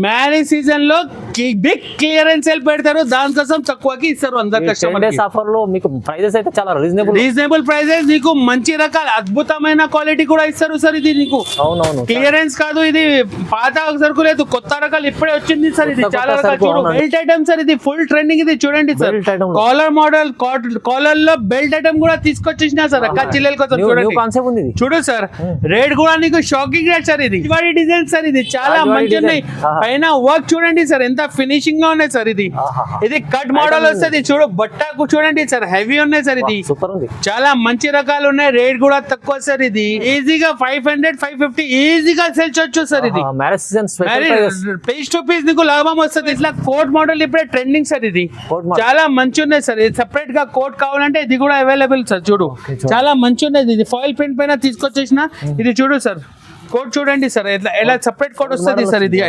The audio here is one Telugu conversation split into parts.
మ్యారేజ్ సీజన్ లో బిగ్ క్లియరెన్స్ సేల్ పెడతారు, దానికోసం తక్కువకి ఇస్తారు అందరు కస్టమర్. ఆఫర్ లో మీకు ప్రైజెస్ అయితే చాలా రీజనబుల్ ప్రైజెస్, నీకు మంచి రకాల అద్భుతమైన క్వాలిటీ కూడా ఇస్తారు సార్. ఇది నీకు అవునవును క్లియరెన్స్ కాదు, ఇది పాత సరుకు లేదు, కొత్త రకాలు ఇప్పుడే వచ్చింది సార్. ఇది చాలా రకాలు చూడు, బెల్ట్ ఐటమ్ సార్, ఇది ఫుల్ ట్రెండింగ్. ఇది చూడండి సార్, కాలర్ మోడల్, కాలర్ లో బెల్ట్ ఐటమ్ కూడా తీసుకొచ్చేసిన సార్ అక్క చెల్లెల కోసం. చూడండి చూడు సార్, రేట్ కూడా నీకు షాకింగ్ రేట్ సార్. ఇది ఇవాళ డిజైన్ సార్, ఇది చాలా మంచి ఉన్నాయి. పైన వర్క్ చూడండి సార్, ఎంత ఫినిషింగ్ గా ఉన్నాయి సార్. ఇది కట్ మోడల్ వస్తుంది చూడు, బట్టకు చూడండి సార్, హెవీ ఉన్నాయి సార్. ఇది చాలా మంచి రకాలు ఉన్నాయి, రేట్ కూడా తక్కువ సార్. ఇది ఈజీగా 500 550 ఈజీగా సేల్ చేయొచ్చు సార్. ఇది పీస్ టు పీస్ నీకు లాభం వస్తుంది. ఇట్లా కోట్ మోడల్ ఇప్పుడే ట్రెండింగ్ సార్. ఇది చాలా మంచి ఉన్నాయి సార్. ఇది సెపరేట్ గా కోట్ కావాలంటే ఇది కూడా అవైలబుల్ సార్. చూడు చాలా మంచి ఉన్నది. ఇది ఫాయిల్ ప్రింట్ పైన తీసుకొచ్చేసిన. ఇది చూడు సార్, కోట్ చూడండి సార్, ఎలా సెపరేట్ కోట్ వస్తుంది సార్. ఇది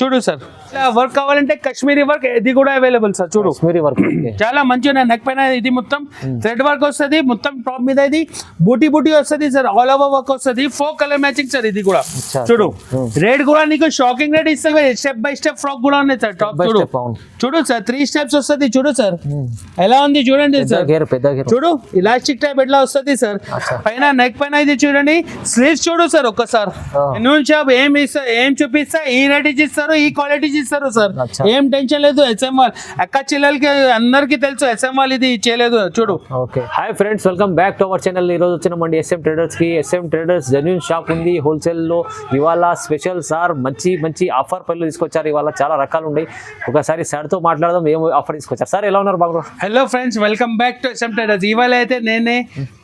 చూడు సార్, వర్క్ కావాలంటే కాశ్మీరీ వర్క్, ఇది కూడా అవైలబుల్ సార్. చూడు చాలా మంచిగా నెక్ పైన ఇది మొత్తం థ్రెడ్ వర్క్ వస్తుంది, మొత్తం టాప్ మీద ఇది బూటీ బూటీ వస్తుంది సార్, ఆల్ ఓవర్ వర్క్ వస్తుంది, 4 కలర్ మ్యాచింగ్ సార్. ఇది కూడా చూడు, రేట్ కూడా నీకు షాకింగ్ రేట్ ఇస్తుంది. స్టెప్ బై స్టెప్ ఫ్రాక్ కూడా ఉన్నాయి సార్. టాప్ చూడు, చూడు సార్, 3 స్టెప్స్ వస్తుంది. చూడు సార్ ఎలా ఉంది చూడండి సార్. చూడు ఇలాస్టిక్ టైప్ ఎట్లా వస్తుంది సార్. పైన నెక్ పైన ఇది చూడండి, స్లీవ్స్ చూడు సార్ ఒక్కసారి. షాప్ ఏం చూపిస్తా, ఈ రేట్ ఇస్తారు, ఈ క్వాలిటీ ఇస్తారు సార్. ఏం టెన్షన్ లేదు. ఎస్ఎంఆర్ అక్క చెల్లెలకి అందరికి తెలుసు, ఎస్ఎంఆర్ ఇది చేయలేదు. చూడు. Okay, hi friends, welcome back to our channel. ఈ రోజు వచ్చినామండి ఎస్ఎం ట్రేడర్స్ కి. ఎస్ఎం ట్రేడర్స్ జెన్యూన్ షాప్ ఉంది హోల్సేల్ లో. ఇవాళ స్పెషల్ సార్ మంచి మంచి ఆఫర్ పనులు తీసుకొచ్చారు. ఇవాళ చాలా రకాలు ఉన్నాయి. ఒకసారి సార్ తో మాట్లాడదాం, ఏం ఆఫర్ తీసుకొచ్చారు. సార్ ఎలా ఉన్నారు? బాబు hello friends, welcome back to SM traders. ఇవాళ అయితే నేనే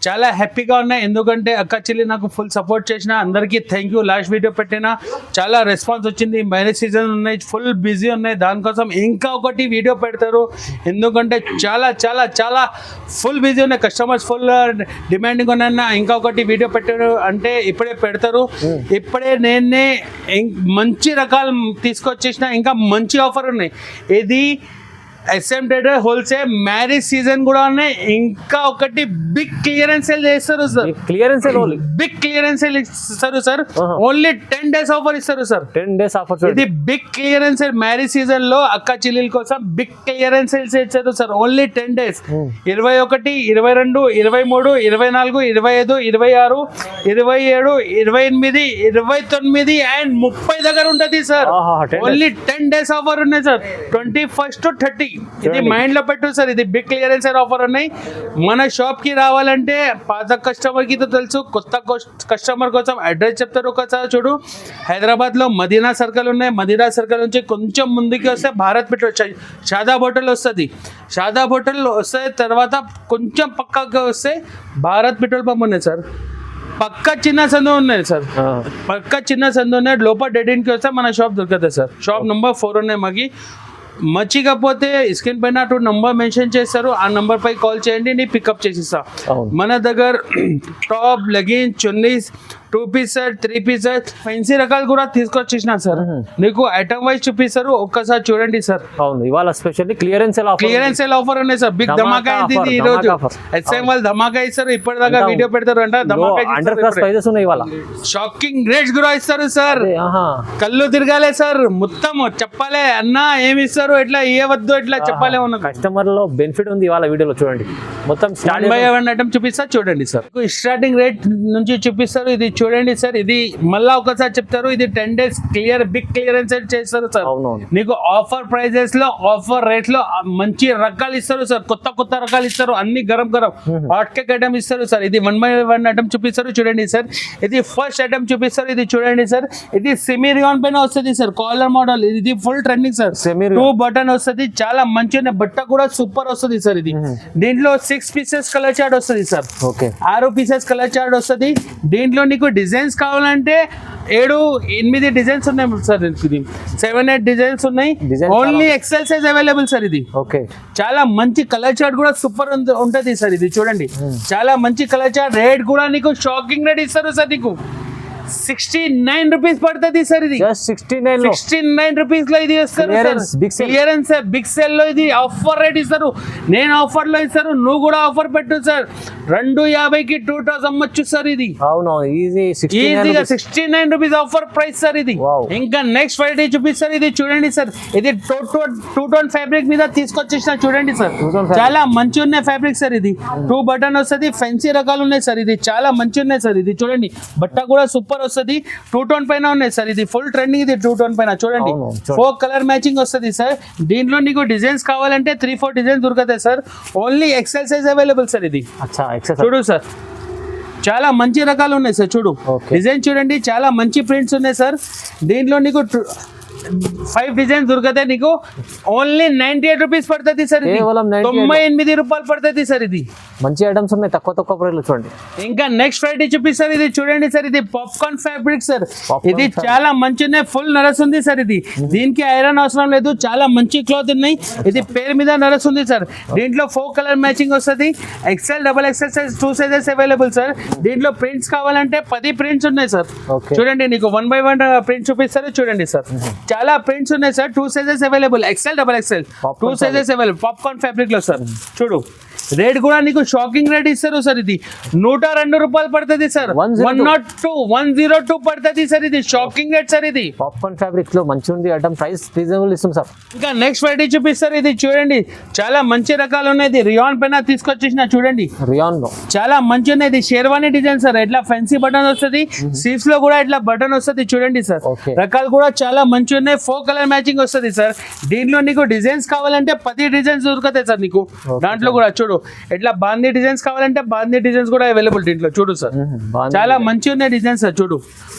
చాలా హ్యాపీగా ఉన్నా, ఎందుకంటే అక్క చెల్లి నాకు ఫుల్ సపోర్ట్ చేసిన. అందరికీ థ్యాంక్ యూ. లాస్ట్ వీడియో పెట్టినా చాలా రెస్పాన్స్ వచ్చింది. మ్యారేజ్ సీజన్ ఉన్నాయి, ఫుల్ బిజీ ఉన్నాయి, దానికోసం ఇంకా ఒకటి వీడియో పెడతారు. ఎందుకంటే చాలా చాలా చాలా ఫుల్ బిజీ ఉన్నాయి, కస్టమర్స్ ఫుల్ డిమాండింగ్ ఉన్నాయి. ఇంకా ఒకటి వీడియో పెట్టారు అంటే ఇప్పుడే పెడతారు. ఇప్పుడే నేనే మంచి రకాలు తీసుకొచ్చేసిన, ఇంకా మంచి ఆఫర్ ఉన్నాయి. ఇది SM trader wholesale marriage season కూడా ఉన్నాయి. ఇంకా ఒకటి బిగ్ క్లియరెన్స్ సేల్ చేస్తారు sir. Clearance sale, big clearance sale ఇస్తారు సార్. ఓన్లీ 10 days ఆఫర్ ఇస్తారు సార్. 10 days offer. ఇది big clearance sale marriage season లో అక్క చెల్లెల కోసం బిగ్ క్లియరెన్స్ సేల్స్ ఇచ్చారు సార్. Only 10 days. 21, 22, 23, 24, 25, 26, 27, 28, 29 అండ్ 30 దగ్గర ఉంటది సార్. ఓన్లీ 10 days ఆఫర్ ఉన్నాయి సార్. 21st to 30. ఇది మైండ్ లో పెట్టు సార్. ఇది బిగ్ క్లియరెన్స్ ఆఫర్ ఉన్నాయి. మన షాప్ కి రావాలంటే పాత కస్టమర్ కి తెలుసు, కొత్త కస్టమర్ కోసం అడ్రస్ చెప్తారు ఒకసారి. చూడు, హైదరాబాద్ లో మదీనా సర్కిల్ ఉన్నాయి. మదీనా సర్కిల్ నుంచి కొంచెం ముందుకి వస్తే భారత్ పెట్రోల్ షాదాబ్ హోటల్ వస్తుంది. షాదాబ్ హోటల్ వస్తే తర్వాత కొంచెం పక్కగా వస్తే భారత్ పెట్రోల్ పంప్ ఉన్నాయి సార్. పక్క చిన్న సందు ఉన్నాయి సార్, పక్క చిన్న సందు ఉన్నాయి. లోపల డెడ్ ఎండ్ కి వస్తే మన షాప్ దొరుకుతుంది సార్. షాప్ నెంబర్ 4 ఉన్నాయి. మాకి మర్చికపోతే స్క్రీన్ పైన నంబర్ మెన్షన్ చేస్తారు, ఆ నంబర్ పై కాల్ చేయండి, నేను పికప్ చేసిస్తా. మన దగ్గర top, leggings, chunnis, 2 piece set, 3 piece set, fancy రకాలు కూడా తీసుకొచ్చేసిన సార్. నీకు ఐటమ్ వైజ్ చూపిస్తారు, ఒక్కసారి చూడండి సార్. ఇవాళ స్పెషల్లీ క్లియరెన్స్ సేల్ ఆఫర్ ఉన్నాయి సార్. బిగ్ ధమాకా ఇది ఈ రోజు. ఎస్ఎం వాళ్ళు ధమాకా ఇస్తారు, ఇప్పటిదాకా వీడియో పెడతారు అంట. షాకింగ్ రేట్స్ కూడా ఇస్తారు సార్. కళ్ళు తిరగాలే సార్, మొత్తం చెప్పాలి అన్న ఏమి ఇస్తారు, ఎట్లా ఇవ్వద్దు, ఎట్లా చెప్పాలి. కస్టమర్ లో బెనిఫిట్ ఉంది ఇవాళ వీడియోలో. చూడండి, మొత్తం ఐటమ్ చూపిస్తా చూడండి సార్. స్టార్టింగ్ రేట్ నుంచి చూపిస్తారు. ఇది చూడండి సార్, ఇది మళ్ళా ఒకసారి చెప్తారు. ఇది 10 days బిగ్ క్లియరెన్స్ చేస్తారు సార్. నీకు ఆఫర్ ప్రైజెస్ లో, ఆఫర్ రేట్ లో మంచి రకాలు ఇస్తారు సార్. కొత్త రకాలు ఇస్తారు, అన్ని గరం హాట్ కేక్ ఐటమ్ ఇస్తారు సార్. ఇది 1 by 1 ఐటమ్ చూపిస్తారు చూడండి సార్. ఇది ఫస్ట్ ఐటమ్ చూపిస్తారు. ఇది చూడండి సార్, ఇది సెమీ రియాన్ పైన వస్తుంది సార్. కాలర్ మోడల్, ఇది ఫుల్ ట్రెండింగ్ సార్. 2 బటన్ వస్తుంది, చాలా మంచి బట్ట కూడా సూపర్ వస్తుంది సార్. ఇది దీంట్లో 6 pieces కలర్ చార్ట్ వస్తుంది సార్. 6 pieces కలర్ చార్ట్ వస్తుంది. దీంట్లో నీకు డిజైన్స్ కావాలంటే 7-8 డిజైన్స్ ఉన్నాయి సార్. ఇది 7-8 డిజైన్స్ ఉన్నాయి. Only XL size available sir. ఇది చాలా మంచి కలర్ చార్ట్ కూడా సూపర్ ఉంటది సార్. ఇది చూడండి, చాలా మంచి కలర్ చార్ట్. రేట్ కూడా నీకు షాకింగ్ రేట్ ఇస్తారు సార్. నీకు 69 రూపీస్ పడుతుంది సార్. ఇది 69 రూపీస్ లో ఇది ఇస్తారు. క్లియరెన్స్ బిగ్ సేల్ లో ఇది ఆఫర్ రేట్ ఇస్తారు. నేను ఆఫర్ లో ఇస్తారు, నువ్వు కూడా ఆఫర్ పెట్టు సార్. 250కి 2000 అమ్మొచ్చు సార్ ఇది అవును ఈజీ ఈజీగా 69 రూపీస్ ఆఫర్ ప్రైస్ సార్ ఇది. Wow. ఇంకా నెక్స్ట్ ఫ్రైడే చూపిస్తారు ఇది చూడండి సార్. ఇది టూ టోన్ ఫ్యాబ్రిక్ మీద తీసుకొచ్చేసిన చూడండి సార్. చాలా మంచి ఉన్నాయి ఫ్యాబ్రిక్ సార్. ఇది 2 బటన్ వస్తుంది, ఫెన్సీ రకాలు ఉన్నాయి సార్. ఇది చాలా మంచి ఉన్నాయి సార్. ఇది చూడండి బట్ట కూడా సూపర్ వస్తుంది. 2 టోన్ పైన ఉన్నాయి సార్. ఇది ఫుల్ ట్రెండింగ్. ఇది 2 టోన్ పైన చూడండి అవును, చూడండి. 4 కలర్ మ్యాచింగ్ వస్తుంది సార్. దీంట్లో నీకు డిజైన్స్ కావాలంటే 3-4 డిజైన్స్ దొరుకుతాయి sir. Only XL size available sir. ఇది అచ్చా ఎక్సెల్ చూడు సార్, చాలా మంచి రకాలు ఉన్నాయి సార్. చూడు Okay. డిజైన్ చూడండి, చాలా మంచి ప్రింట్స్ ఉన్నాయి సార్. దీంట్లో నీకు 5 డిజైన్స్ దొరుకుతాయి నీకు. ఓన్లీ 98 రూపీస్ పడుతుంది సార్. ఇది కేవలం 98. 98 రూపాయలు పడుతుంది సార్. ఇది మంచి ఐటమ్స్ ఉన్నాయి తక్కువ ప్రైస్ లో చూడండి. ఇంకా నెక్స్ట్ ఫ్రైడే చూపిస్తారు. ఇది చూడండి సార్. ఇది పాప్కార్న్ ఫ్యాబ్రిక్ సార్. Popcorn ఇది fabric. చాలా మంచి ఉన్నాయి. ఫుల్ నరస్తుంది సార్. ఇది దీనికి ఐరన్ అవసరం లేదు. చాలా మంచి క్లాత్ ఉన్నాయి. ఇది పేరు మీద నరస్తుంది సార్. దీంట్లో 4 కలర్ మ్యాచింగ్ వస్తుంది. XL double XL size 2 sizes available sir. దీంట్లో ప్రింట్స్ కావాలంటే 10 ప్రింట్స్ ఉన్నాయి సార్. Okay. చూడండి నీకు 1 by 1 ప్రింట్ చూపిస్తారు చూడండి సార్. చాలా ప్రింట్స్ ఉన్నాయి sir. 2 sizes available, XL double XL 2 Popcorn sizes available. Popcorn fabric లో సార్. చూడు రేట్ కూడా నీకు షాకింగ్ రేట్ ఇస్తారు సార్. ఇది 102 రూపాయలు పడుతుంది సార్. 102 పడుతుంది సార్. ఇది షాకింగ్ రేట్ సార్. ఇది పాప్కార్న్ ఫ్యాబ్రిక్ లో మంచి ఉంది ఐటమ్, ప్రైస్ రీజనబుల్ ఇస్తుంది సార్. ఇంకా నెక్స్ట్ ఫ్రైడే చూపిస్తారు. ఇది చూడండి చాలా మంచి రకాలు ఉన్నాయి. ఇది రియాన్ పైన తీసుకొచ్చేసిన చూడండి. రియాన్ లో చాలా మంచి ఉన్నాయి. ఇది షేర్వానీ డిజైన్ సార్. ఇట్లా ఫెన్సీ బటన్ వస్తుంది. స్లీవ్స్ లో కూడా ఇట్లా బటన్ వస్తుంది చూడండి సార్. Okay. రకాలు కూడా చాలా మంచి ఉన్నాయి. 4 కలర్ మ్యాచింగ్ వస్తుంది సార్. దీంట్లో నీకు డిజైన్స్ కావాలంటే 10 డిజైన్స్ దొరుకుతాయి సార్ నీకు. దాంట్లో కూడా చూడు ఇట్లా బాందీ డిజైన్స్ కావాలంటే బాందీ డిజైన్స్ కూడా అవైలబుల్ దీంట్లో. చూడు సార్ చాలా మంచి ఉన్నాయి డిజైన్స్ సార్. చూడు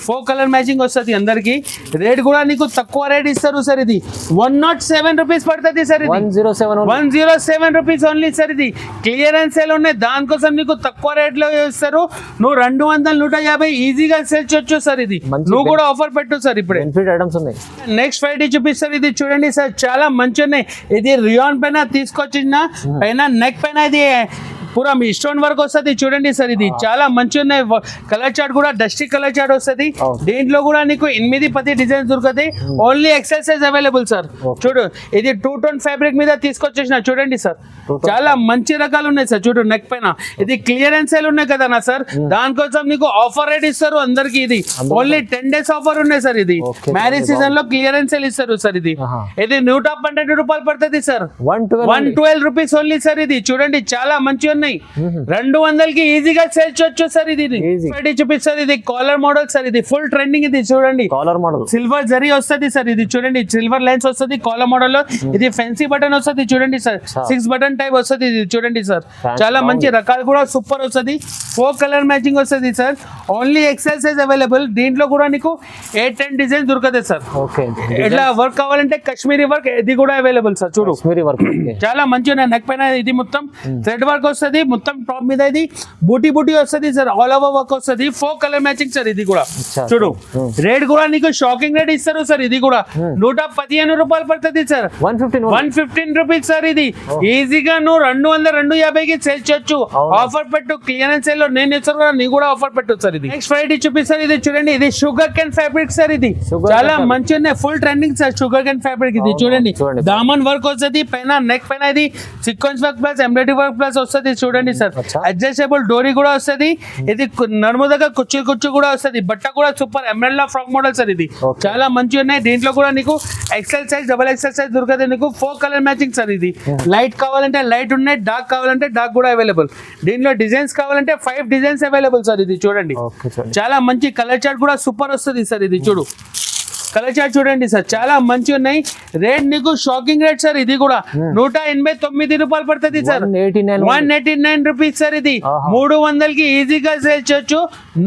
4 కలర్ మ్యాచింగ్ వస్తుంది అందరికి. రేట్ కూడా నీకు తక్కువ రేట్ ఇస్తారు సార్. ఇది 107 రూపీస్ పడుతుంది సార్. ఇది 107 రూపీస్ ఓన్లీ సార్. ఇది క్లియరెన్స్ సేల్ ఉన్నాయి, దానికోసం నీకు తక్కువ రేట్ లో ఇస్తారు. నువ్వు 200 150 ఈజీగా సేల్ చేయొచ్చు సార్. ఇది మంచి నువ్వు కూడా ఆఫర్ పెట్టు సార్. ఇప్పుడే బెనిఫిట్ ఐటమ్స్ ఉన్నాయి. నెక్స్ట్ ఫ్రైడే చూపిస్తారు. ఇది చూడండి సార్ చాలా మంచి ఉన్నాయి. ఇది రియాన్ పైన తీసుకొచ్చిన పైన నెక్ పైన ఇది పూరా మీ స్టోన్ వర్క్ వస్తుంది చూడండి సార్. ఇది చాలా మంచి ఉన్నాయి. కలర్ చార్ట్ కూడా డస్టీ కలర్ చార్ట్ వస్తుంది. దీంట్లో కూడా నీకు 8-10 డిజైన్స్ దొరుకుతాయి. Only XL size available sir. చూడు ఇది 2 టోన్ ఫ్యాబ్రిక్ మీద తీసుకొచ్చేసిన చూడండి సార్. చాలా మంచి రకాలు ఉన్నాయి సార్. చూడు నెక్ పైన ఇది క్లియరెన్స్ సేల్ ఉన్నాయి కదా నా సార్. దానికోసం నీకు ఆఫర్ రేట్ ఇస్తారు అందరికి. ఇది ఓన్లీ 10 days ఆఫర్ ఉన్నాయి సార్. ఇది మ్యారేజ్ సీజన్ లో క్లియరెన్స్ సేల్ ఇస్తారు సార్. ఇది 112 రూపాయలు పడుతుంది సార్. 112 rupees only sir. ఇది చూడండి చాలా మంచి ఉన్నాయి. 200కి ఈజీగా సేల్ చేయొచ్చు సార్. ఇది చూపిస్తారు. ఇది కాలర్ మోడల్ సార్. ఇది ఫుల్ ట్రెండింగ్. ఇది చూడండి కాలర్ మోడల్ సిల్వర్ జరీ వస్తుంది సార్. ఇది చూడండి సిల్వర్ లైన్స్ వస్తుంది కాలర్ మోడల్ లో. ఇది ఫెన్సీ బటన్ వస్తుంది చూడండి సార్. 6 బటన్ టైప్ వస్తుంది. ఇది చూడండి సార్ చాలా మంచి రకాలు కూడా సూపర్ వస్తుంది. 4 కలర్ మ్యాచింగ్ వస్తుంది sir. Only XL size available. దీంట్లో కూడా నీకు 8-10 డిజైన్స్ దొరుకుతాయి సార్. ఓకే ఇట్లా వర్క్ కావాలంటే కాశ్మీరీ వర్క్ ఇది కూడా అవైలబుల్ సార్. చూడు కాశ్మీరీ వర్క్ చాలా మంచిగా నెక్ పైన ఇది మొత్తం థ్రెడ్ వర్క్ వస్తుంది. మొత్తం టాప్ మీద ఇది బూటీ వస్తుంది సార్. ఆల్ ఓవర్ వర్క్ వస్తుంది. 4 కలర్ మ్యాచింగ్ సార్. ఇది కూడా చూడు రేట్ కూడా నీకు షాకింగ్ రేట్ ఇస్తారు సార్. ఇది కూడా 115 రూపాయలు పడుతుంది సార్. 115 rupees sir. ఇది ఈజీగా నువ్వు 200-250కి సేల్ చేయొచ్చు. ఆఫర్ పెట్టు క్లియరెన్స్ సేల్ లో. నేను ఇస్తాను కూడా నీ కూడా ఆఫర్ పెట్టు సార్. ఇది నెక్స్ట్ ఫ్రైడే చూపిస్తారు. ఇది చూడండి ఇది షుగర్ కేన్ ఫ్యాబ్రిక్ సార్. ఇది చాలా మంచి ఉన్నాయి. Full trending sir sugar cane fabric. ఇది చూడండి దామన్ వర్క్ వస్తుంది పైన నెక్ పైన. ఇది sequence work plus embroidery work plus వస్తుంది చూడండి సార్. అడ్జస్టబుల్ డోరీ కూడా వస్తుంది. ఇది నడుము దగ్గర కుచ్చు కూడా వస్తుంది. బట్ట కూడా super emerald frock model sir. ఇది చాలా మంచి ఉన్నాయి. దీంట్లో కూడా నీకు XL size double XL size దొరుకుతుంది నీకు. 4 కలర్ మ్యాచింగ్ సార్. ఇది లైట్ కావాలంటే లైట్ ఉన్నాయి, డార్క్ కావాలంటే డార్క్ కూడా అవైలబుల్. దీంట్లో డిజైన్స్ కావాలంటే 5 డిజైన్స్ అవైలబుల్ సార్. ఇది చూడండి చాలా మంచి కలర్ చార్ట్ కూడా సూపర్ వస్తుంది సార్. ఇది చూడు కలర్ చార్ట్ చూడండి సార్ చాలా మంచి ఉన్నాయి. రేట్ నీకు షాకింగ్ రేట్ సార్. ఇది కూడా 189 రూపాయలు పడుతుంది సార్. 189 rupees sir. ఇది 300కి ఈజీగా సేల్ చేయొచ్చు.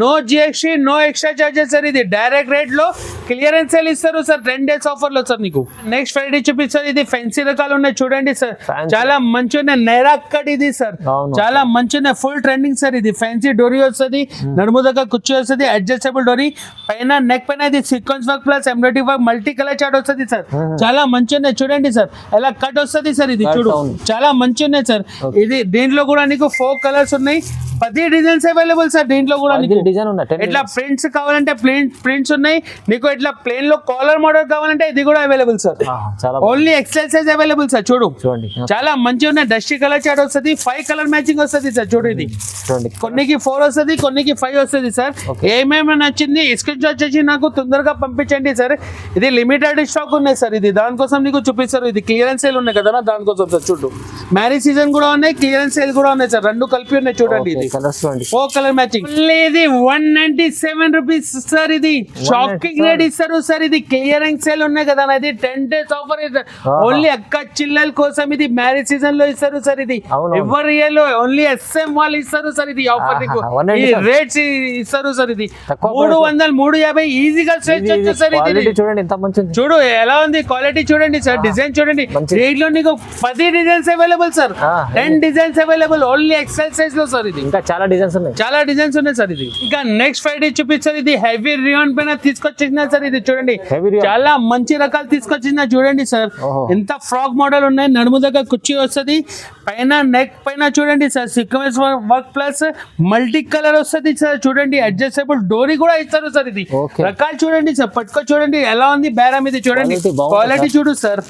No GST no extra charges sir. ఇది డైరెక్ట్ రేట్ లో క్లియరెన్స్ సేల్ ఇస్తారు సార్. 10 days ఆఫర్ లో సార్ నీకు. నెక్స్ట్ ఫ్రైడే చూపిస్తారు. ఇది ఫెన్సీ రకాలు ఉన్నాయి చూడండి సార్. చాలా మంచి ఉన్నాయి. నైరా కట్ ఇది సార్. చాలా మంచి ఉన్నాయి. Full trending sir. ఇది ఫ్యాన్సీ డోరీ వస్తుంది. నడుము దగ్గర కుర్చీ వస్తుంది. అడ్జస్టబుల్ డోరీ పైన నెక్ పైన ఇది sequence work plus embroidery work multi colour chart వస్తుంది సార్ చాలా మంచి ఉన్నాయి చూడండి సార్ ఎలా కట్ వస్తుంది సార్ ఇది చూడు చాలా మంచి ఉన్నాయి సార్ ఇది దీంట్లో కూడా నీకు 4 కలర్స్ ఉన్నాయి 10 డిజైన్స్ అవైలబుల్ సార్ దీంట్లో కూడా నీకు డిజైన్ ఉన్నాయి ఇట్లా ప్రింట్స్ కావాలంటే ప్రింట్స్ ఉన్నాయి నీకు ఇట్లా ప్లేన్ లో కాలర్ మోడల్ కావాలంటే ఇది కూడా అవైలబుల్ సార్ చాలా only XL size available sir చూడండి చాలా మంచిగా ఉన్నాయి డస్టీ కలర్ చార్ట్ వస్తుంది 5 కలర్ మ్యాచింగ్ వస్తుంది సార్ చూడు ఇది చూడండి కొన్నికి 4 వస్తుంది కొన్నికి 5 వస్తుంది సార్ ఏమేమి నచ్చింది స్క్రీన్ షాట్ చేసి నాకు తొందరగా పంపించండి సార్ ఇది లిమిటెడ్ స్టాక్ ఉన్నాయి సార్ ఇది దానికోసం నీకు చూపిస్తారు ఇది క్లియరెన్స్ సేల్ ఉన్నాయి కదా దానికోసం సార్ చూడు మ్యారేజ్ సీజన్ కూడా ఉన్నాయి క్లియరెన్స్ సేల్ కూడా ఉన్నాయి సార్ రెండు కలిపి ఉన్నాయి చూడండి ఇది కలర్స్ చూడండి 4 కలర్ మ్యాచింగ్ ఇది 197 రూపీస్ సార్ ఇది షాకింగ్ రేట్ ఇస్తారు సార్ ఇది క్లియరింగ్ సేల్ ఉన్నాయి కదా ఇది 10 days ఆఫర్ ఓన్లీ అక్క చిల్లల కోసం ఇది మ్యారేజ్ సీజన్ లో ఇస్తారు సార్ ఇది ఎవరి ఇయర్ లో ఓన్లీ ఎస్ఎం వాళ్ళు ఇస్తారు సార్ ఇది ఆఫర్ ఈ రేట్స్ ఇస్తారు సార్ ఇది 300 350 ఈజీగా సేల్ చేయొచ్చు సార్ ఇది చూడండి ఎంత మంచిది చూడు ఎలా ఉంది క్వాలిటీ చూడండి సార్ డిజైన్ చూడండి దీంట్లో నీకు 10 designs available sir 10 designs available only XL size లో సార్ ఇది ఇంకా చాలా డిజైన్స్ ఉన్నాయి సార్ ఇది ఇంకా నెక్స్ట్ ఫ్రైడే చూపిస్తారు ఇది హెవీ రియాన్ పైన తీసుకొచ్చేసిన సార్ ఇది చూడండి చాలా మంచి రకాలు తీసుకొచ్చిన చూడండి సార్ ఎంత ఫ్రాక్ మోడల్ ఉన్నాయి నడుము దగ్గర కుర్చీ వస్తుంది పైన నెక్ పైన చూడండి sir sequence work plus multi colour వస్తుంది సార్ చూడండి అడ్జస్టబుల్ డోరీ కూడా ఇస్తారు సార్ ఇది రకాలు చూడండి సార్ పట్టుకో చూడండి ఎలా ఉంది బేరం ఇది చూడండి క్వాలిటీ చూడు సార్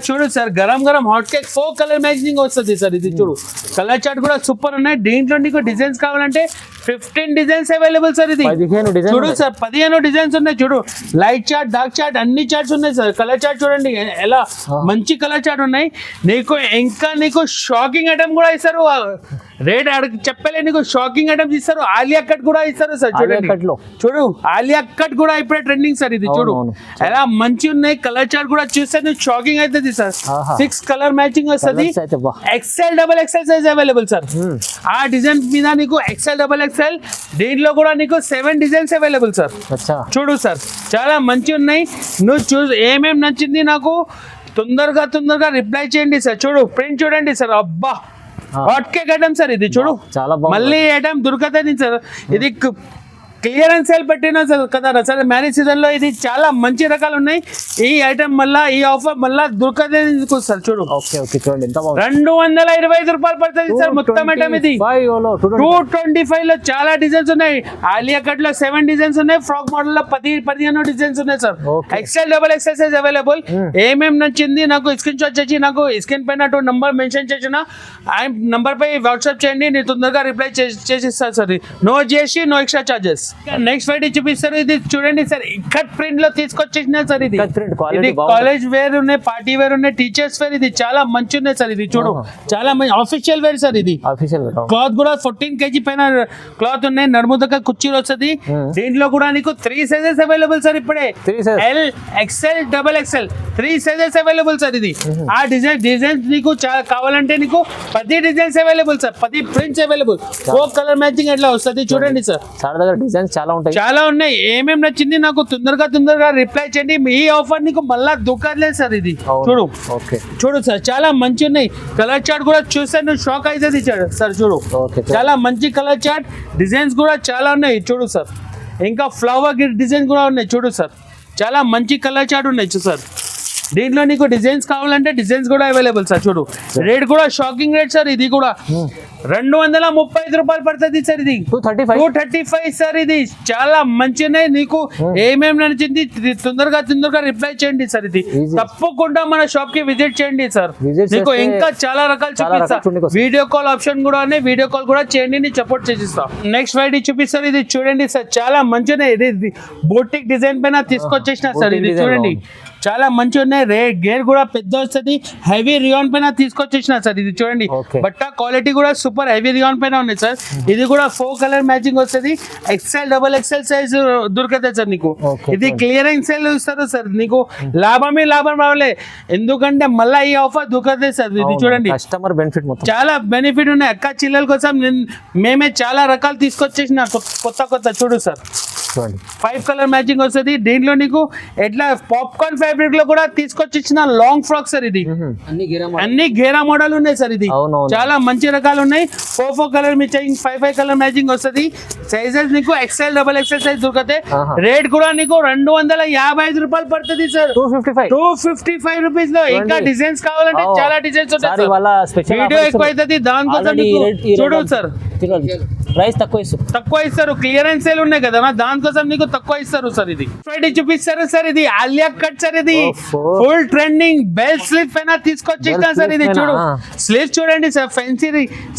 చూడు sir garam garam hot cake 4 colour matching వస్తుంది సార్ ఇది చూడు కలర్ చార్ట్ కూడా సూపర్ ఉన్నాయి దీంట్లో నీకు డిజైన్స్ కావాలంటే 15 డిజైన్స్ అవైలబుల్ సార్ ఇది చూడు సార్ 15 డిజైన్స్ ఉన్నాయి చూడు లైట్ చార్ట్ డార్క్ చార్ట్ అన్ని చార్ట్స్ ఉన్నాయి సార్ కలర్ చార్ట్ చూడండి ఎలా మంచి కలర్ చార్ట్ ఉన్నాయి నీకు ఇంకా నీకు షాకింగ్ ఐటమ్ కూడా ఇస్తారు రేట్ చెప్పలే నీకు షాకింగ్ ఐటమ్స్ ఇస్తారు ఆలియా కట్ కూడా ఇస్తారు సార్ చూడండి చూడు ఆలియా కట్ కూడా ఇప్పుడే ట్రెండింగ్ సార్ ఇది చూడు ఎలా మంచి ఉన్నాయి కలర్ చార్ట్ కూడా చూస్తే నీకు షాకింగ్ అవుతుంది సార్ 6 కలర్ మ్యాచింగ్ వస్తుంది XL double XL size available sir ఆ డిజైన్ మీద నీకు ఎక్సెల్ డబల్ ఎక్సెల్ దీంట్లో కూడా నీకు 7 డిజైన్స్ అవైలబుల్ సార్ చూడు సార్ చాలా మంచి ఉన్నాయి నువ్వు చూసి ఏమేమి నచ్చింది నాకు తొందరగా రిప్లై చేయండి సార్ చూడు ప్రింట్ చూడండి సార్ అబ్బా హాట్ కేక్ ఐటమ్ సార్ ఇది చూడు చాలా మళ్ళీ ఐటమ్ దొరకదని సార్ ఇది క్లియరెన్స్ సేల్ పెట్టినా సార్ కదా సార్ మ్యారేజ్ సీజన్ లో ఇది చాలా మంచి రకాలు ఉన్నాయి ఈ ఐటమ్ మళ్ళా ఈ ఆఫర్ మళ్ళా దొరకదని సార్ చూడు చూడండి 225 రూపాయలు పడుతుంది సార్ మొత్తం ఐటమ్ ఇది 225 లో చాలా డిజైన్స్ ఉన్నాయి ఆలియా కట్ లో 7 డిజైన్స్ ఉన్నాయి ఫ్రాక్ మోడల్ లో 15 డిజైన్స్ ఉన్నాయి sir XL double XL size available ఏమేమి నచ్చింది నాకు స్క్రీన్ షాట్ చేసి నాకు స్క్రీన్ పైన నంబర్ మెన్షన్ చేసిన ఆ నంబర్ పై వాట్సాప్ చేయండి నేను తొందరగా రిప్లై చేసిస్తాను sir no GST no extra charges next Friday చూపిస్తారు ఇది చూడండి సార్ కట్ ప్రింట్ లో తీసుకొచ్చేసిన సార్ ఇది కాలేజ్ వేర్ ఉన్నాయి పార్టీ వేర్ ఉన్నాయి టీచర్స్ వేర్ ఇది చాలా మంచి ఉన్నాయి సార్ ఇది చూడు చాలా మంచి ఆఫీషియల్ వేర్ సార్ ఇది క్లాత్ కూడా 14 kg పైన క్లాత్ ఉన్నాయి నడుము దగ్గర కుర్చీలు వస్తుంది దీంట్లో కూడా నీకు 3 సైజెస్ అవైలబుల్ సార్ ఇప్పుడే L XL double XL 3 sizes available sir ఇది ఆ డిజైన్స్ నీకు కావాలంటే నీకు 10 designs available sir 10 prints available 4 colour matching ఎట్లా వస్తుంది చూడండి సార్ చాలా ఉన్నాయి ఏమేమి నచ్చింది నాకు తొందరగా రిప్లై చేయండి ఈ ఆఫర్ నీకు మళ్ళా దుకాణలేదు సార్ ఇది చూడు సార్ చాలా మంచి ఉన్నాయి కలర్ చార్ట్ కూడా చూస్తే నువ్వు షాక్ అవుతుంది సార్ చూడు చాలా మంచి కలర్ చార్ట్ డిజైన్స్ కూడా చాలా ఉన్నాయి చూడు సార్ ఇంకా ఫ్లవర్ డిజైన్ కూడా ఉన్నాయి చూడు సార్ చాలా మంచి కలర్ చార్ట్ ఉన్నాయి సార్ దీంట్లో నీకు డిజైన్స్ కావాలంటే డిజైన్స్ కూడా అవైలబుల్ సార్ చూడు రేట్ కూడా షాకింగ్ రేట్ సార్ ఇది కూడా 235 రూపాయలు పడుతుంది సార్ ఇది 235 సార్ ఇది చాలా మంచిగా నీకు ఏమేమి నచ్చింది తొందరగా రిప్లై చేయండి సార్ ఇది తప్పకుండా మన షాప్ కి విజిట్ చేయండి సార్ నీకు ఇంకా చాలా రకాలు చూపిస్తా వీడియో కాల్ ఆప్షన్ కూడా ఉన్నాయి వీడియో కాల్ కూడా చేయండి నేను సపోర్ట్ చేసిస్తా నెక్స్ట్ ఫ్రైడే చూపిస్తారు ఇది చూడండి సార్ చాలా మంచిగా ఇది బోటిక్ డిజైన్ పైన తీసుకొచ్చేసిన సార్ ఇది చూడండి చాలా మంచిగా ఉన్నాయి గేర్ కూడా పెద్ద వస్తుంది హెవీ రియాన్ పైన తీసుకొచ్చేసిన సార్ ఇది చూడండి బట్ట క్వాలిటీ కూడా సూపర్ హెవీ రియాన్ పైన ఉన్నాయి సార్ ఇది కూడా 4 కలర్ మ్యాచింగ్ వస్తుంది ఎక్సెల్ డబల్ ఎక్సెల్ సైజ్ దొరుకుతుంది సార్ నీకు ఇది క్లియరింగ్ సేల్ ఇస్తారు సార్ నీకు లాభం రావాలి ఎందుకంటే మళ్ళీ ఈ ఆఫర్ దొరుకుతుంది సార్ ఇది చూడండి కస్టమర్ బెనిఫిట్ చాలా బెనిఫిట్ ఉన్నాయి అక్క చిల్లల కోసం మేమే చాలా రకాలు తీసుకొచ్చేసిన కొత్త చూడు సార్ 5 కలర్ మ్యాచింగ్ వస్తుంది దీంట్లో నీకు ఎట్లా పాప్కార్న్ ఫ్యాబ్రిక్ లో కూడా తీసుకొచ్చి ఇచ్చిన లాంగ్ ఫ్రాక్ సార్ ఇది. అన్ని గేరా మోడల్ ఉన్నాయి సార్ ఇది. చాలా మంచి రకాలు ఉన్నాయి. 4 కలర్ మ్యాచింగ్ 5 కలర్ మ్యాచింగ్ వస్తుంది. సైజెస్ నీకు XL XXL సైజ్ దొరుకుతాయి. రేట్ కూడా నీకు 255 రూపాయలు పడుతుంది సార్. 255 రూపీస్ లో. ఇంకా డిజైన్స్ కావాలంటే చాలా డిజైన్స్ ఉంటాయి. వీడియో ఎక్కువ అవుతుంది దానికోసం చూడు సార్. ప్రైస్ తక్కువ ఇస్తారు. క్లియరెన్స్ సేల్ ఉన్నాయి కదా దానికోసం నీకు తక్కువ ఇస్తారు సార్. ఇది ఫ్రైడే చూపిస్తారు సార్. ఇది ఆలియా కట్ సార్. ఇది ఫుల్ ట్రెండింగ్ బెల్ స్లీవ్ పైన తీసుకొచ్చేసిన సార్. ఇది చూడు స్లీవ్స్ చూడండి సార్. ఫెన్సీ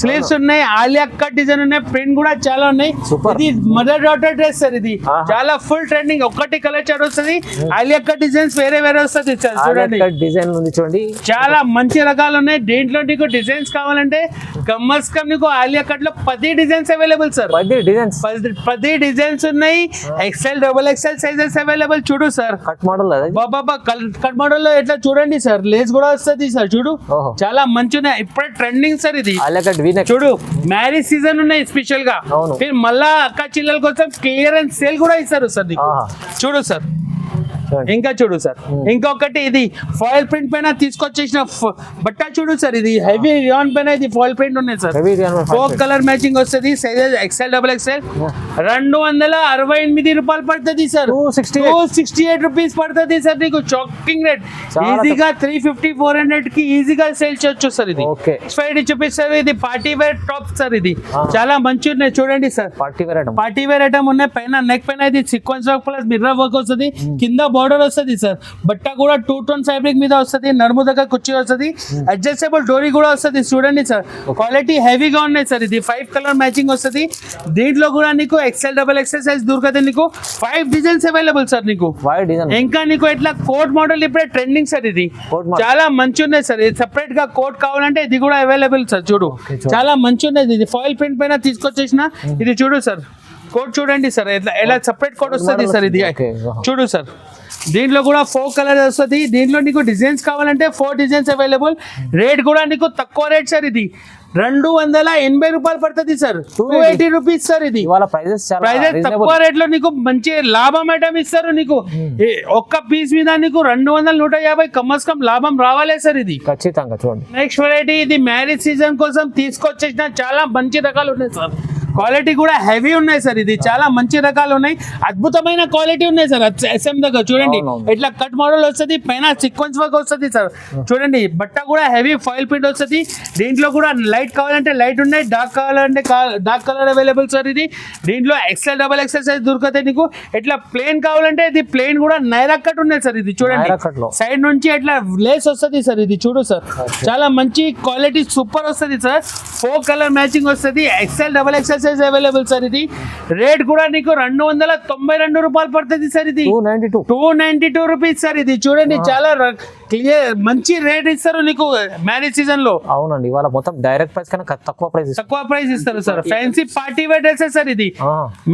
స్లీవ్స్ ఉన్నాయి. ఆలియా కట్ డిజైన్ ఉన్నాయి. ప్రింట్ కూడా చాలా ఉన్నాయి. ఇది మదర్ డాటర్ డ్రెస్ సార్. ఇది చాలా ఫుల్ ట్రెండింగ్. ఒకటి కలర్ చార్ట్ వస్తుంది. ఆలియా కట్ డిజైన్స్ వేరే వస్తుంది సార్. చూడండి డిజైన్ ఉంది చూడండి. చాలా మంచి రకాలు ఉన్నాయి. దీంట్లో నీకు డిజైన్స్ కావాలంటే కమ్మర్స్ కమ్ నీకు ఆలియా కట్ లో 10 డిజైన్స్ అవైలబుల్ సార్. 10 డిజైన్స్ ఉన్నాయి. XL XXL sizes available. చూడు సార్ కట్ మోడల్ బాబా కట్ మోడల్ లో ఎట్లా చూడండి సార్. లేస్ కూడా వస్తుంది సార్. చూడు చాలా మంచి ఉన్నాయి. ఇప్పుడే ట్రెండింగ్ సార్. ఇది చూడు మ్యారేజ్ సీజన్ ఉన్నాయి స్పెషల్ గా. మళ్ళా అక్క చిల్లల కోసం క్లియరెన్స్ సేల్ కూడా ఇస్తారు సార్. చూడు సార్. ఇంకా చూడు సార్. ఇంకొకటి ఇది ఫాయిల్ ప్రింట్ పైన తీసుకొచ్చేసిన బట్ట చూడు సార్. ఇది హెవీ రియాన్ పైన ఇది ఫాయిల్ ప్రింట్ ఉన్నాయి సార్. 4 కలర్ మ్యాచింగ్ వస్తుంది. Sizes XL XXL. 268 రూపాయలు పడుతుంది సార్. 268 రూపీస్ పడుతుంది సార్. నీకు షాకింగ్ రేట్. ఈజీగా 350 400 కి ఈజీగా సేల్ చేయొచ్చు సార్. ఇది స్పైడ్ చూపిస్తారు. ఇది పార్టీ వేర్ టాప్ సార్. ఇది చాలా మంచి ఉన్నాయి చూడండి సార్. పార్టీ వేర్ ఐటమ్ ఉన్నాయి. పైన నెక్ పైన ఇది sequence work plus mirror work వస్తుంది. కింద బోర్డర్ వస్తుంది సార్. బట్ట కూడా 2 టోన్ ఫ్యాబ్రిక్ మీద వస్తుంది. నడుము దగ్గర కుర్చీ వస్తుంది. అడ్జస్టబుల్ డోరీ కూడా వస్తుంది. చూడండి సార్. క్వాలిటీ హెవీగా ఉన్నాయి సార్. ఇది 5 కలర్ మ్యాచింగ్ వస్తుంది. దీంట్లో కూడా నీకు XL XXL సైజ్ దొరుకుతుంది. నీకు 5 డిజైన్స్ అవైలబుల్ సార్. నీకు ఇంకా నీకు ఇట్లా కోట్ మోడల్ ఇప్పుడే ట్రెండింగ్ సార్. ఇది చాలా మంచి ఉన్నాయి సార్. ఇది సెపరేట్ గా కోట్ కావాలంటే ఇది కూడా అవైలబుల్ సార్. చూడు చాలా మంచి ఉన్నది. ఇది ఫాయిల్ ప్రింట్ పైన తీసుకొచ్చేసిన. ఇది చూడు సార్. కోట్ చూడండి సార్. ఎలా సెపరేట్ కోట్ వస్తుంది సార్. ఇది చూడు సార్. దీంట్లో కూడా 4 కలర్ వస్తుంది. దీంట్లో నీకు డిజైన్స్ కావాలంటే 4 డిజైన్స్ అవైలబుల్. రేట్ కూడా నీకు తక్కువ రేట్ సార్. ఇది 280 రూపాయలు పడుతుంది సార్. 280 rupees sir. ఇది ప్రైజెస్ తక్కువ రేట్ లో నీకు మంచి లాభం ఐటమ్ ఇస్తారు. నీకు ఒక్క పీస్ మీద నీకు 200 150 కమ్మస్ కమ్ లాభం రావాలే సార్. ఇది ఖచ్చితంగా చూడండి. నెక్స్ట్ వెరైటీ ఇది మ్యారేజ్ సీజన్ కోసం తీసుకొచ్చేసిన చాలా మంచి రకాలు ఉన్నాయి సార్. క్వాలిటీ కూడా హెవీ ఉన్నాయి సార్. ఇది చాలా మంచి రకాలు ఉన్నాయి. అద్భుతమైన క్వాలిటీ ఉన్నాయి సార్. SM దగ్గర చూడండి. ఇట్లా కట్ మోడల్ వస్తుంది. పైన సీక్వెన్స్ వర్క్ వస్తుంది సార్. చూడండి బట్ట కూడా హెవీ ఫాయిల్ ప్రింట్ వస్తుంది. దీంట్లో కూడా లైట్ కావాలంటే లైట్ ఉన్నాయి. డార్క్ కావాలంటే డార్క్ కలర్ అవైలబుల్ సార్. ఇది దీంట్లో XL XXL సైజ్ దొరుకుతాయి నీకు. ఇట్లా ప్లేన్ కావాలంటే ఇది ప్లేన్ కూడా నైరా కట్ ఉన్నాయి సార్. ఇది చూడండి సైడ్ నుంచి ఇట్లా లేస్ వస్తుంది సార్. ఇది చూడు సార్. చాలా మంచి క్వాలిటీ సూపర్ వస్తుంది సార్. 4 కలర్ మ్యాచింగ్ వస్తుంది. XL XXL size available sir. ఇది రేట్ కూడా నీకు 292 రూపాయలు పడుతుంది సార్. ఇది 292 రూపీస్ సార్. ఇది చూడండి చాలా క్లియర్ మంచి రేట్ ఇస్తారు నీకు మ్యారేజ్ సీజన్ లో. అవునండి. ఇవాళ మొత్తం డైరెక్ట్ ప్రైస్ కన్నా తక్కువ ప్రైస్ ఇస్తారు sir. Fancy party wear dresses sir. ఇది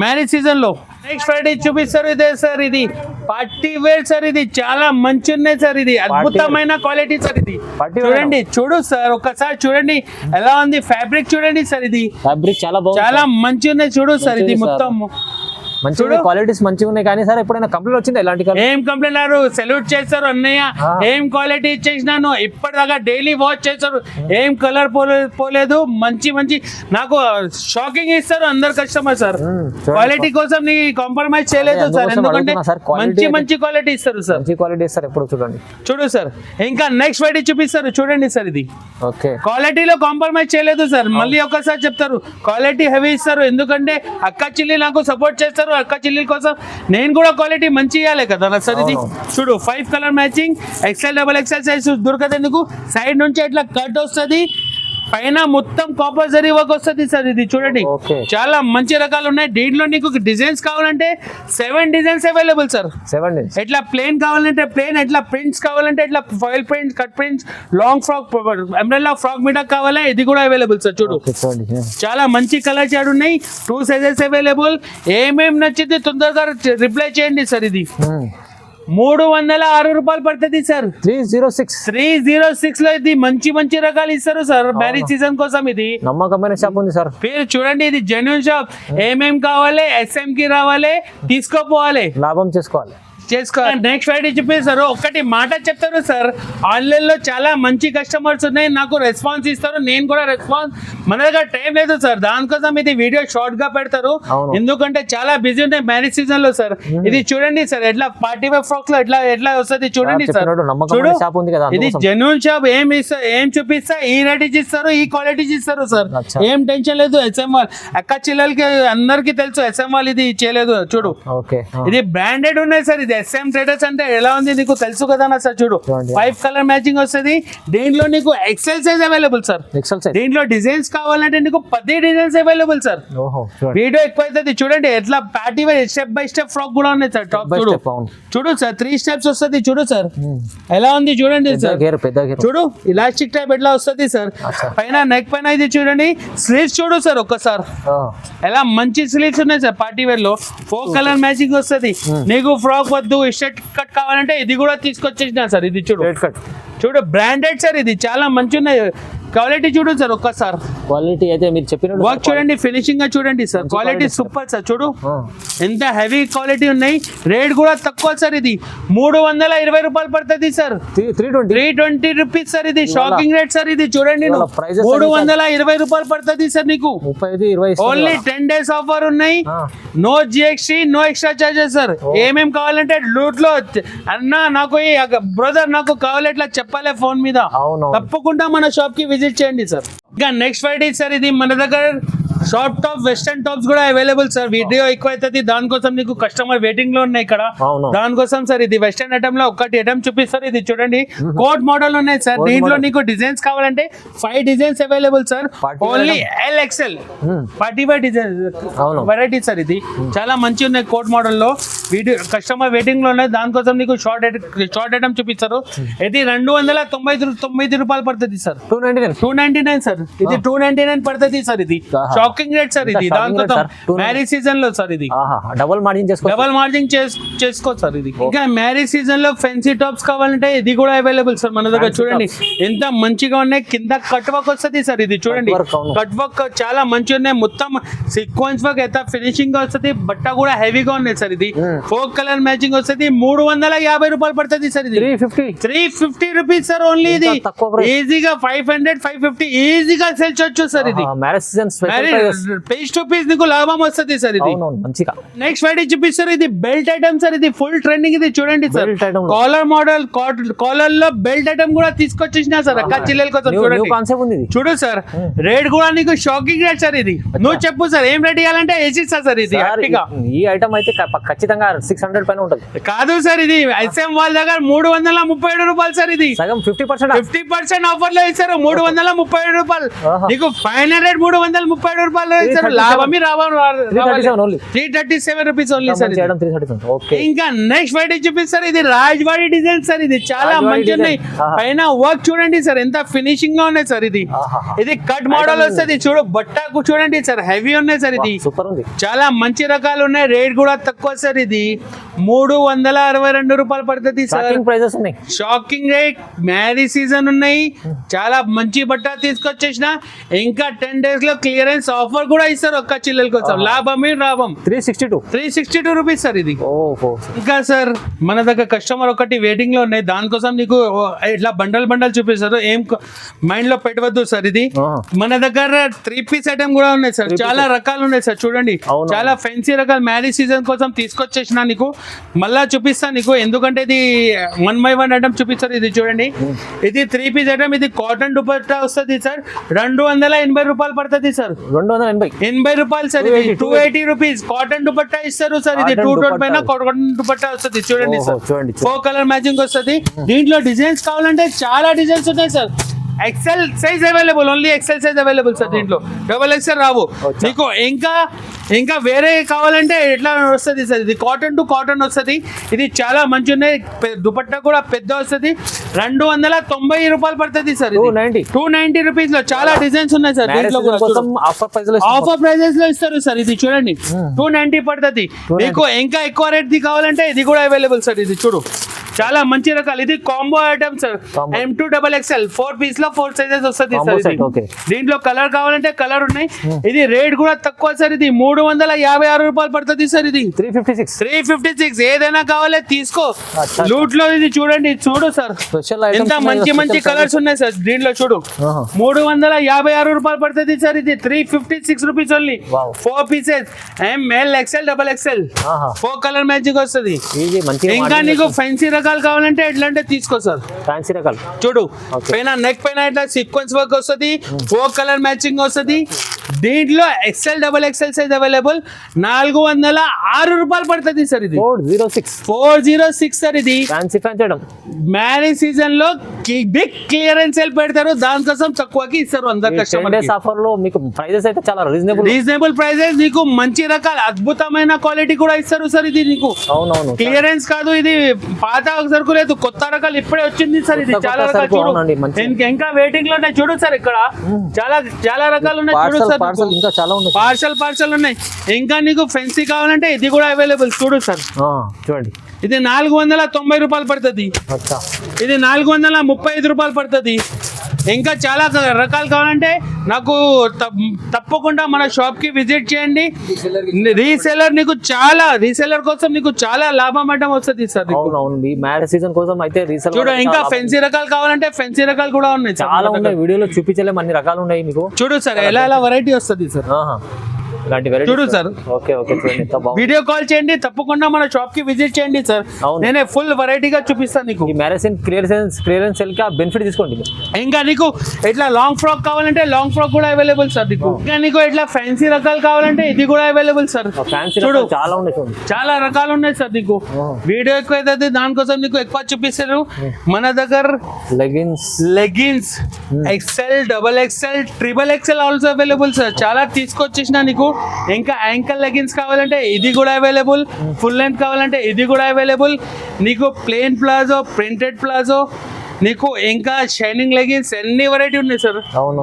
మ్యారేజ్ సీజన్ లో. నెక్స్ట్ ఫ్రైడే చూపిస్తారు. ఇదే సార్. ఇది పార్టీ వేర్ సార్. ఇది చాలా మంచి ఉన్నాయి సార్. ఇది అద్భుతమైన క్వాలిటీ సార్. ఇది చూడండి. చూడు సార్ ఒక్కసారి చూడండి ఎలా ఉంది. ఫ్యాబ్రిక్ చూడండి సార్. ఇది ఫ్యాబ్రిక్ చాలా మంచి ఉన్నాయి. చూడు సార్. ఇది మొత్తం మంచిగా క్వాలిటీస్ మంచిగా ఉన్నాయి. కానీ సార్ ఎప్పుడైనా కంప్లైంట్ వచ్చింది? ఎలాంటి ఏం కంప్లైంట్ రారు. సెల్యూట్ చేస్తారు అన్నయ్య. ఏం క్వాలిటీ ఇచ్చేసినాను. ఇప్పటిదాకా డైలీ వాచ్ చేస్తారు. ఏం కలర్ పోలేదు. మంచి నాకు షాకింగ్ ఇస్తారు అందరు కస్టమర్ సార్. క్వాలిటీ కోసం నీ కాంప్రమైజ్ చేయలేదు సార్. ఎందుకంటే మంచి క్వాలిటీ ఇస్తారు సార్. ఎప్పుడు చూడు సార్. ఇంకా నెక్స్ట్ వెరైటీ చూపిస్తారు. చూడండి సార్. ఇది ఓకే క్వాలిటీలో కాంప్రమైజ్ చేయలేదు సార్. మళ్ళీ ఒకసారి చెప్తారు క్వాలిటీ హెవీ ఇస్తారు. ఎందుకంటే అక్క చిల్లి నాకు సపోర్ట్ చేస్తారు. అక్క చిల్లి కోసం నేను కూడా క్వాలిటీ మంచి ఇవ్వాలి కదా సార్. ఇది చూడు 5 colour matching. XL XXL size దొరకదు నీకు. సైడ్ నుంచి ఇట్లా కట్ వస్తుంది. పైన మొత్తం కాపర్ జరీ వర్క్ వస్తుంది సార్. ఇది చూడండి చాలా మంచి రకాలు ఉన్నాయి. దీంట్లో నీకు డిజైన్స్ కావాలంటే 7 డిజైన్స్ అవైలబుల్ సార్. 7 ఎట్లా ప్లేన్ కావాలంటే ప్లేన్, ఎట్లా ప్రింట్స్ కావాలంటే ఎట్లా foil prints, cut prints, long frock, umbrella frock మీద కావాలా ఇది కూడా అవైలబుల్ సార్. చూడు చాలా మంచి కలర్ చార్ట్ ఉన్నాయి. 2 సైజెస్ అవైలబుల్. ఏమేం నచ్చింది తొందరగా రిప్లై చేయండి సార్. ఇది 306 రూపాయలు పడుతుంది సార్. 306 లో ఇది మంచి రకాలు ఇస్తారు సార్ మ్యారేజ్ సీజన్ కోసం. ఇది నమ్మకమైన షాప్ ఉంది సార్. మీరు చూడండి ఇది జెన్యూన్ షాప్. ఏమేం కావాలి SM కి రావాలి తీసుకోపోవాలి, లాభం చేసుకోవాలి. చేసుకో. నెక్స్ట్ ఫ్రైడే చెప్పేస్తారు, ఒకటి మాట చెప్తారు సార్, ఆన్లైన్ లో చాలా మంచి కస్టమర్స్ ఉన్నాయి, నాకు రెస్పాన్స్ ఇస్తారు, నేను కూడా రెస్పాన్స్, మన దగ్గర టైం లేదు సార్, దానికోసం ఇది వీడియో షార్ట్ గా పెడతారు, ఎందుకంటే చాలా బిజీ ఉంటాయి మ్యారేజ్ సీజన్ లో సార్. ఇది చూడండి సార్, ఎట్లా పార్టీ వేర్ ఫ్రాక్ లో ఎట్లా వస్తుంది చూడండి సార్, చూడు ఇది జెన్యూన్ షాప్. ఏం చూపిస్తా ఈ రేట్ ఇస్తారు, ఈ క్వాలిటీ ఇస్తారు సార్, ఏం టెన్షన్ లేదు. ఎస్ఎం వాల్ అక్క చిల్లలకి అందరికి తెలుసు, ఎస్ఎం వాల్ ఇది చేయలేదు చూడు, ఇది బ్రాండెడ్ ఉన్నాయి సార్. ఇది ఎస్ఎం ట్రేడర్స్ అంటే ఎలా ఉంది నీకు తెలుసు కదా నా సార్. చూడు 5 కలర్ మ్యాచింగ్ వస్తుంది, దీంట్లో నీకు ఎక్సెల్ సైజ్ అవైలబుల్ సార్, దీంట్లో డిజైన్స్ కావాలంటే నీకు 10 డిజైన్స్ అవైలబుల్ సార్. వీడియో ఎక్కువ అవుతుంది చూడండి, ఎట్లా party wear step by step frock కూడా ఉన్నాయి సార్. టాప్ చూడు సార్, 3 స్టెప్స్ వస్తుంది చూడు సార్, ఎలా ఉంది చూడండి సార్. చూడు ఇలాస్టిక్ టైప్ ఎట్లా వస్తుంది సార్, పైన నెక్ పైన ఇది చూడండి, స్లీవ్స్ చూడు సార్ ఒక్కసారి, ఎలా మంచి స్లీవ్స్ ఉన్నాయి సార్. పార్టీ వేర్ లో 4 కలర్ మ్యాచింగ్ వస్తుంది, నీకు ఫ్రాక్ వద్దు షర్ట్ కట్ కావాలంటే ఇది కూడా తీసుకొచ్చేసిన సార్. ఇది చూడు చూడు బ్రాండెడ్ సార్, ఇది చాలా మంచి ఉన్నాయి, క్వాలిటీ చూడు సార్ ఒక్కసారి, క్వాలిటీ అయితే మీరు చెప్పిన వర్క్ చూడండి, ఫినిషింగ్ గా చూడండి సార్, క్వాలిటీ సూపర్ సార్. చూడు ఎంత హెవీ క్వాలిటీ ఉన్నాయి, రేట్ కూడా తక్కువ సార్. ఇది 320 రూపాయలు పడుతుంది సార్, 320 రూపీస్ సార్. ఇది షాకింగ్ రేట్ సార్, ఇది చూడండి 320 రూపాయలు పడుతుంది సార్ నీకు. ఓన్లీ 10 days ఆఫర్ ఉన్నాయి, no GST, no extra charges sir. ఏమేం కావాలంటే లూట్ లో అన్న నాకు బ్రదర్ నాకు కావాలి ఇట్లా చెప్పాలి ఫోన్ మీద, తప్పకుండా మన షాప్ కి విజిట్ చేయండి సార్. ఇంకా నెక్స్ట్ ఫ్రైడే సార్, ఇది మన దగ్గర షార్ట్ టాప్ వెస్టర్న్ టాప్స్ కూడా అవైలబుల్ సార్. వీడియో ఎక్కువ అవుతుంది, దానికోసం నీకు కస్టమర్ వెయిటింగ్ లో ఉన్నాయి ఇక్కడ, దానికోసం సార్. ఇది వెస్టర్న్ ఐటమ్ లో ఒకటి ఐటమ్ చూపిస్తారు, ఇది చూడండి కోట్ మోడల్ ఉన్నాయి సార్. దీంట్లో నీకు డిజైన్స్ కావాలంటే 5 designs available sir, only LXL party wear design variety sir. ఇది చాలా మంచి ఉన్నాయి కోట్ మోడల్ లో, వీడియో కస్టమర్ వెయిటింగ్ లో ఉన్నాయి, దానికోసం నీకు షార్ట్ ఐటమ్ చూపిస్తారు. ఇది 299 రూపాయలు పడుతుంది సార్, 299 సార్. ఇది 299 పడుతుంది సార్. ఇది షాకింగ్ రేట్ సార్, ఇది దానికోసం మ్యారేజ్ సీజన్ లో సార్. ఇది డబుల్ మార్జిన్ చేసుకో సార్. ఇది ఇంకా మ్యారేజ్ సీజన్ లో ఫ్యాన్సీ టాప్స్ కావాలంటే ఇది కూడా అవైలబుల్ సార్ మన దగ్గర. చూడండి ఎంత మంచిగా ఉన్నాయి, కింద కట్ వర్క్ వస్తుంది సార్. ఇది చూడండి కట్ వర్క్ చాలా మంచి ఉన్నాయి, మొత్తం సీక్వెన్స్ వర్క్ ఎంత ఫినిషింగ్ గా వస్తుంది, బట్ట కూడా హెవీగా ఉన్నాయి సార్. ఇది 4 కలర్ మ్యాచింగ్ వస్తుంది, 350 రూపాయలు పడుతుంది సార్. ఇది 350 రూపీస్ సార్ ఓన్లీ. ఇది ఈజీగా 500 550 ఈజీగా సేల్ చేయొచ్చు సార్. ఇది marriage season piece to piece నీకు లాభం వస్తుంది సార్. ఇది నెక్స్ట్ ఫ్రైడే చూపిస్తారు, ఇది బెల్ట్ ఐటమ్ సార్. ఇది ఫుల్ ట్రెండింగ్, ఇది చూడండి సార్, కాలర్ మోడల్, కాలర్ లో బెల్ట్ ఐటమ్ కూడా తీసుకొచ్చేసిన సార్ అక్క చెల్లెల కోసం. చూడండి చూడు సార్, రేట్ కూడా నీకు షాకింగ్ రేట్ సార్. ఇది నువ్వు చెప్పు సార్ ఏం రేట్ ఇవ్వాలంటే వేసిస్తా సార్. ఇది ఈ ఐటమ్ అయితే ఖచ్చితంగా 600 పైన ఉంటుంది కాదు సార్. ఇది ఎస్ఎం వాళ్ళ దగ్గర 337 రూపాయలు సార్. ఇది 50% ఆఫర్ లో ఇస్తారు, 337 రూపాయలు. నీకు ఫైనల్ రేట్ 337 రూపాయలు ఇస్తారు, లాభమే 337 రూపీస్ ఓన్లీ సార్. ఇంకా నెక్స్ట్ ఫ్రైడే చూపిస్తారు, ఇది రాజ్వాడి డిజైన్ సార్. ఇది చాలా మంచి ఉన్నాయి, పైన వర్క్ చూడండి సార్ ఎంత ఫినిషింగ్ గా ఉన్నాయి సార్. ఇది కట్ మోడల్ వస్తుంది, చూడు బట్టకు చూడండి సార్, హెవీ ఉన్నాయి సార్. ఇది చాలా మంచి రకాలు ఉన్నాయి, రేట్ కూడా తక్కువ సార్. ఇది 362 రూపాయలు పడుతుంది sir. Shocking rate, marriage season ఉన్నాయి, చాలా మంచి బట్ట తీసుకొచ్చేసిన. ఇంకా 10 days లో క్లియరెన్స్ ఆఫర్ కూడా ఇస్తారు ఒక్క చిల్లెల కోసం, లాభమే లాభం. 362 రూపీస్ సార్. ఇది ఇంకా సార్ మన దగ్గర కస్టమర్ ఒకటి వెయిటింగ్ లో ఉన్నాయి, దానికోసం నీకు ఇట్లా బండల్ చూపిస్తారు, ఏం మైండ్ లో పెట్టవద్దు సార్. ఇది మన దగ్గర 3 పీస్ ఐటమ్ కూడా ఉన్నాయి సార్, చాలా రకాలు ఉన్నాయి సార్. చూడండి చాలా ఫ్యాన్సీ రకాలు మ్యారేజ్ సీజన్ కోసం తీసుకొచ్చేసిన నీకు, మళ్ళా చూపిస్తా నీకు, ఎందుకంటే ఇది 1 by 1 ఐటమ్ చూపిస్తారు. ఇది చూడండి, ఇది 3 పీస్ ఐటమ్, ఇది కాటన్ దుపట్టా వస్తుంది సార్, 280 రూపాయలు పడుతుంది సార్. 280 రూపాయలు సార్. ఇది 280 రూపీస్ కాటన్ దుపట్టా ఇస్తారు సార్. ఇది 2 టోన్ పైన కాటన్ దుపట్టా వస్తుంది చూడండి సార్, 4 కలర్ మ్యాచింగ్ వస్తుంది. దీంట్లో డిజైన్స్ కావాలంటే చాలా డిజైన్స్ ఉన్నాయి sir. XL size available, only XL size available sir. దీంట్లో XXL రావు నీకు. ఇంకా వేరే కావాలంటే ఎట్లా వస్తుంది సార్. ఇది కాటన్ టు కాటన్ వస్తుంది, ఇది చాలా మంచి ఉన్నాయి, దుపట్టా కూడా పెద్ద వస్తుంది. 290 రూపాయలు పడుతుంది సార్. 290 రూపీస్ లో చాలా డిజైన్స్ ఉన్నాయి సార్. దీంట్లో ఆఫర్ ప్రైజెస్ లో ఇస్తారు సార్. ఇది చూడండి 290 పడుతుంది. మీకు ఇంకా ఎక్కువ రేట్ ది కావాలంటే ఇది కూడా అవైలబుల్ సార్. ఇది చూడు చాలా మంచి రకాలు. ఇది combo item sir, Combo. M2XXL 4 piece లో 4 సైజెస్ వస్తుంది Combo సార్ set, ఇది. okay. దీంట్లో కలర్ కావాలంటే కలర్ ఉన్నాయి. ఇది రేట్ కూడా తక్కువ సార్, ఇది 356 రూపాయలు పడుతుంది సార్. ఇది 356 356 ఏదైనా కావాలి తీసుకో. అచ్చా. లూట్ లో ఇది చూడండి, చూడు సార్ స్పెషల్ ఎంత మంచి మంచి కలర్స్ ఉన్నాయి సార్ దీంట్లో. చూడు 356 రూపాయలు పడుతుంది సార్. ఇది 356 rupees only. Wow. 4 pieces ML XL XXL ఆహా. 4 కలర్ మ్యాచింగ్ వస్తుంది. ఇది మంచిగా ఇంకా నీకు ఫ్యాన్సీ రకాలు కావాలంటే ఎట్లా అంటే తీసుకో సార్. ఫ్యాన్సీ రకాలు చూడు Okay. పైన నెక్ పైన ఇట్లా సీక్వెన్స్ వర్క్ వస్తుంది, 4 కలర్ మ్యాచింగ్ వస్తుంది. దీంట్లో XL XXL సైజ్ అవైలబుల్. 406 రూపాయలు పడుతుంది సార్. ఇది 406 సార్. ఇది ఫ్యాన్సీ చేయడం మ్యారేజ్ సీజన్ లో బిగ్ క్లియరెన్స్ సేల్ పెడతారు, దానికోసం తక్కువకి ఇస్తారు అందరు 10 కస్టమర్. days ఆఫర్ లో మీకు ప్రైజెస్ అయితే చాలా రీజనబుల్ ప్రైజెస్, నీకు మంచి రకాల అద్భుతమైన క్వాలిటీ కూడా ఇస్తారు సార్. ఇది నీకు అవునవును క్లియరెన్స్ కాదు, ఇది పాత సరుకు లేదు, కొత్త రకాలు ఇప్పుడే వచ్చింది సార్. ఇది కొత్త చాలా రకాలు సరుకు, చూడు, అవునండి, మంచి. ఇంకా వెయిటింగ్ లో ఉన్నాయి. చూడు సార్ ఇక్కడ చాలా చాలా రకాలు ఉన్నాయి. చూడు సార్ పార్సల్ ఇంకా చాలా ఉన్నాయి. పార్సల్ ఉన్నాయి. ఇంకా నీకు ఫెన్సీ కావాలంటే ఇది కూడా అవైలబుల్. చూడు సార్ చూడండి ఇది 490 రూపాయలు పడుతుంది. అచ్చా ఇది 435 రూపాయలు పడుతుంది. ఇంకా చాలా రకాలు కావాలంటే నాకు తప్పకుండా మన షాప్ కి విజిట్ చేయండి. రీసెలర్ కోసం నీకు చాలా లాభం అంటే వస్తుంది సార్. అవునవును, మీ మ్యారేజ్ సీజన్ కోసం అయితే రీసెల్ చూడు ఇంకా ఫెన్సీ రకాలు కావాలంటే ఫెన్సీ రకాలు కూడా ఉన్నాయి సార్. చాలా ఉన్నాయి, వీడియోలో చూపించలేము అన్ని రకాలు ఉన్నాయి మీకు. చూడు సార్ ఎలా వెరైటీ వస్తుంది సార్. ఇలాంటి వెరైటీ చూడు సార్. ఓకే చూడండి ఎంత బాగుంది. వీడియో కాల్ చేయండి, తప్పకుండా మన షాప్ కి విజిట్ చేయండి సార్. అవును. నేనే ఫుల్ వెరైటీగా చూపిస్తాను నీకు. ఈ మ్యారేజ్ క్లియరెన్స్ సెల్ కి బెనిఫిట్ తీసుకోండి. ఇంకా నీకు ఇట్లా లాంగ్ ఫ్రాక్ కావాలంటే లాంగ్ ఫ్రాక్ కూడా అవైలబుల్ సార్ నీకు. ఇంకా నీకు ఇట్లా ఫ్యాన్సీ రకాలు కావాలంటే ఇది కూడా అవైలబుల్ సార్. ఫ్యాన్సీ చూడు చాలా ఉన్నాయి, చూడండి చాలా రకాలు ఉన్నాయి సార్. నీకు వీడియో ఎక్కువ అయితే దానికోసం నీకు ఎక్కువ చూపిస్తారు. మన దగ్గర leggings XL XXL XXL also available sir. చాలా తీసుకొచ్చేసిన నీకు. ఇంకా యాంకల్ లెగిన్స్ కావాలంటే ఇది కూడా అవైలబుల్. ఫుల్ లెంత్ కావాలంటే ఇది కూడా అవైలబుల్. నీకు ప్లెయిన్ ప్లాజో, ప్రింటెడ్ ప్లాజో, నీకు ఇంకా షైనింగ్ లెగిన్స్ అన్ని వెరైటీ ఉన్నాయి సార్.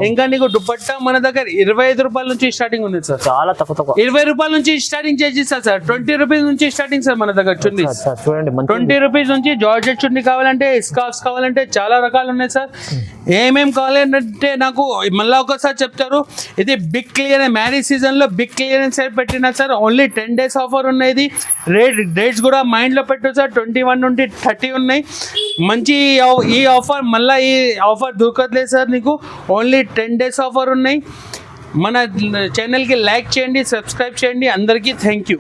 ఇంకా నీకు దుపట్టా మన దగ్గర 25 రూపాయల నుంచి స్టార్టింగ్ ఉంది సార్. చాలా తక్కువ 20 రూపాయల నుంచి స్టార్టింగ్ చేసిస్తా సార్. 20 రూపీస్ నుంచి స్టార్టింగ్ సార్ మన దగ్గర చున్నీ. చూడండి 20 రూపీస్ నుంచి జార్జెట్ చున్నీ కావాలంటే, స్కార్ఫ్స్ కావాలంటే చాలా రకాలు ఉన్నాయి సార్. ఏమేం కావాలంటే నాకు మళ్ళీ ఒకసారి చెప్తారు. ఇది బిగ్ క్లియర్ మ్యారేజ్ సీజన్ లో బిగ్ క్లియరెన్స్ సేల్ పెట్టినా సార్. ఓన్లీ 10 days ఆఫర్ ఉన్నాయి. డేట్స్ కూడా మైండ్ లో పెట్టు సార్. 21 నుండి 30 ఉన్నాయి. మంచి ఈ ఆఫర్ మళ్ళీ ఈ ఆఫర్ దొరకట్లేదు సార్ నీకు. ఓన్లీ 10 days ఆఫర్ ఉన్నాయి. మన ఛానల్కి లైక్ చేయండి, సబ్స్క్రైబ్ చేయండి. అందరికీ థ్యాంక్ యూ.